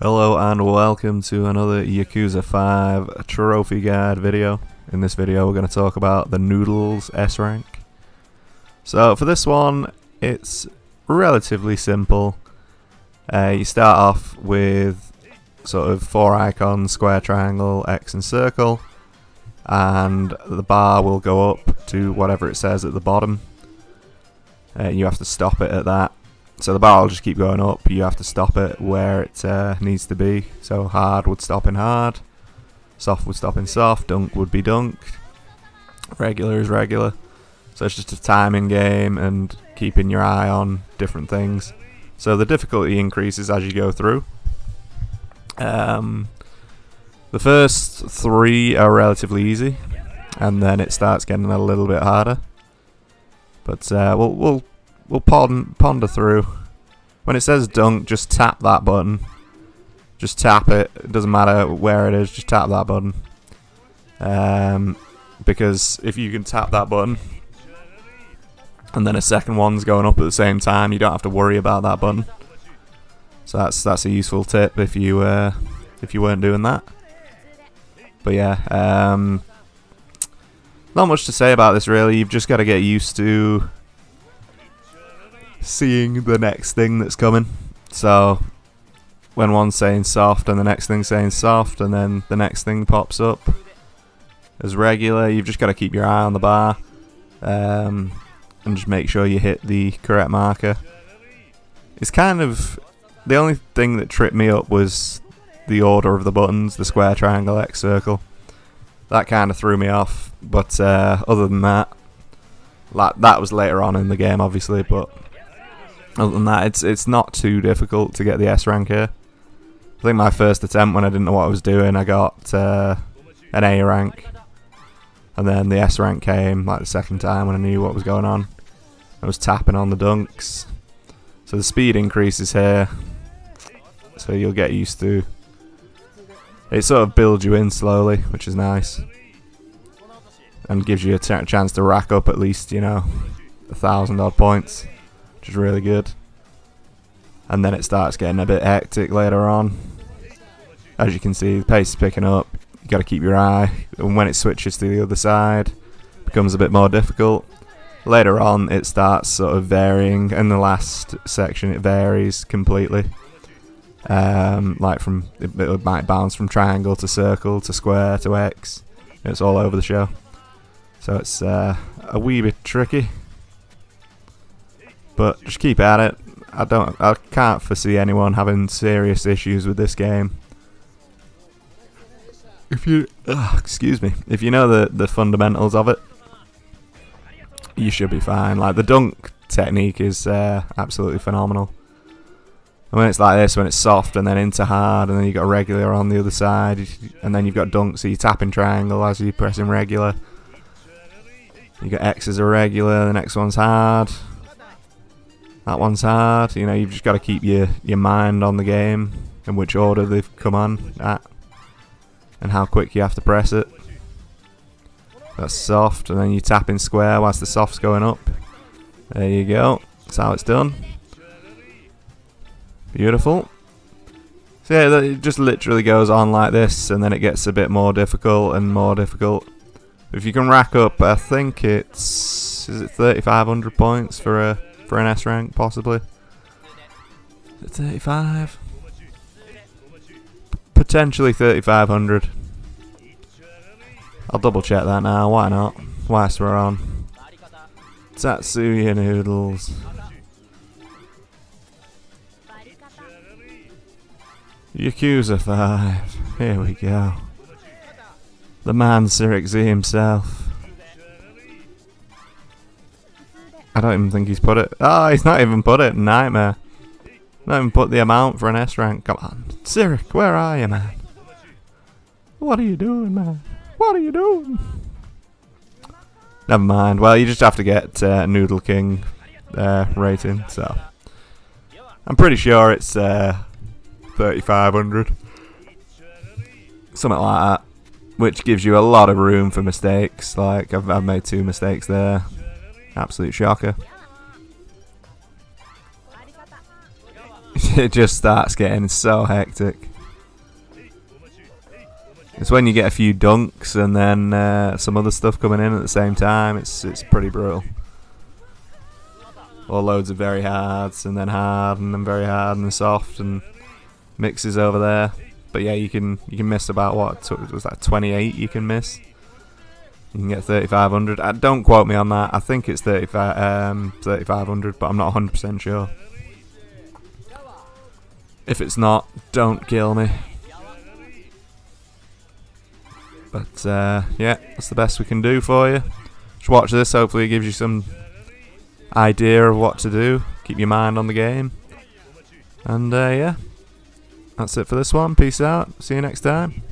Hello and welcome to another Yakuza 5 trophy guide video. In this video we're going to talk about the Noodles S rank. So for this one it's relatively simple. You start off with sort of 4 icons: square, triangle, X and circle, and the bar will go up to whatever it says at the bottom. You have to stop it at that. So the bar will just keep going up, you have to stop it where it needs to be. So hard would stop in hard, soft would stop in soft, dunk would be dunked, regular is regular. So it's just a timing game and keeping your eye on different things. So the difficulty increases as you go through. The first 3 are relatively easy, and then it starts getting a little bit harder. But we'll ponder through. When it says dunk, just tap that button. Just tap it. It doesn't matter where it is, just tap that button. Because if you can tap that button and then a second one's going up at the same time, you don't have to worry about that button. So that's a useful tip if you weren't doing that. But yeah, not much to say about this really. You've just got to get used to seeing the next thing that's coming. So when one's saying soft and the next thing's saying soft and then the next thing pops up as regular, you've just got to keep your eye on the bar and just make sure you hit the correct marker. It's kind of the only thing that tripped me up was the order of the buttons: the square, triangle, X, circle. That kind of threw me off, but other than that, that was later on in the game obviously, but other than that, it's not too difficult to get the S rank here. I think my first attempt, when I didn't know what I was doing, I got an A rank, and then the S rank came like the second time when I knew what was going on. I was tapping on the dunks, so the speed increases here, so you'll get used to. It sort of builds you in slowly, which is nice, and gives you a chance to rack up at least, you know, 1,000 odd points, which is really good. And then it starts getting a bit hectic later on. As you can see, the pace is picking up. You got to keep your eye, and when it switches to the other side, it becomes a bit more difficult. Later on, it starts sort of varying. In the last section, it varies completely. Like it might bounce from triangle to circle to square to X. It's all over the show. So it's a wee bit tricky. But just keep at it. I can't foresee anyone having serious issues with this game. If you if you know the fundamentals of it, you should be fine. Like the dunk technique is absolutely phenomenal. And when it's like this, when it's soft and then into hard, and then you've got regular on the other side, and then you've got dunk, so you tap in triangle as you press in regular. You got X as a regular, the next one's hard. That one's hard. You know, you've just got to keep your mind on the game and which order they've come on at and how quick you have to press it. That's soft, and then you tap in square whilst the soft's going up. There you go. That's how it's done. Beautiful. So yeah, it just literally goes on like this, and then it gets a bit more difficult and more difficult. If you can rack up, I think is it 3,500 points for an S rank, possibly? Is it 35? Potentially 3,500. I'll double check that now, why not? Whilst we're on. Tatsuya Noodles. Yakuza 5. Here we go. The man cyricz himself. I don't even think he's put it. Oh, he's not even put it. Nightmare. Not even put the amount for an S rank. Come on. Cyricz, where are you, man? What are you doing, man? What are you doing? Never mind. Well, you just have to get Noodle King rating, so I'm pretty sure it's 3,500. Something like that. Which gives you a lot of room for mistakes. Like, I've made 2 mistakes there. Absolute shocker. It just starts getting so hectic. It's when you get a few dunks and then some other stuff coming in at the same time. It's pretty brutal. Or loads of very hards and then hard and then very hard and then soft and mixes over there. But yeah, you can miss about what was that 28 you can miss. You can get 3,500. Don't quote me on that. I think it's 3,500, but I'm not 100% sure. If it's not, don't kill me. But yeah, that's the best we can do for you. Just watch this. Hopefully, it gives you some idea of what to do. Keep your mind on the game. And yeah, that's it for this one. Peace out. See you next time.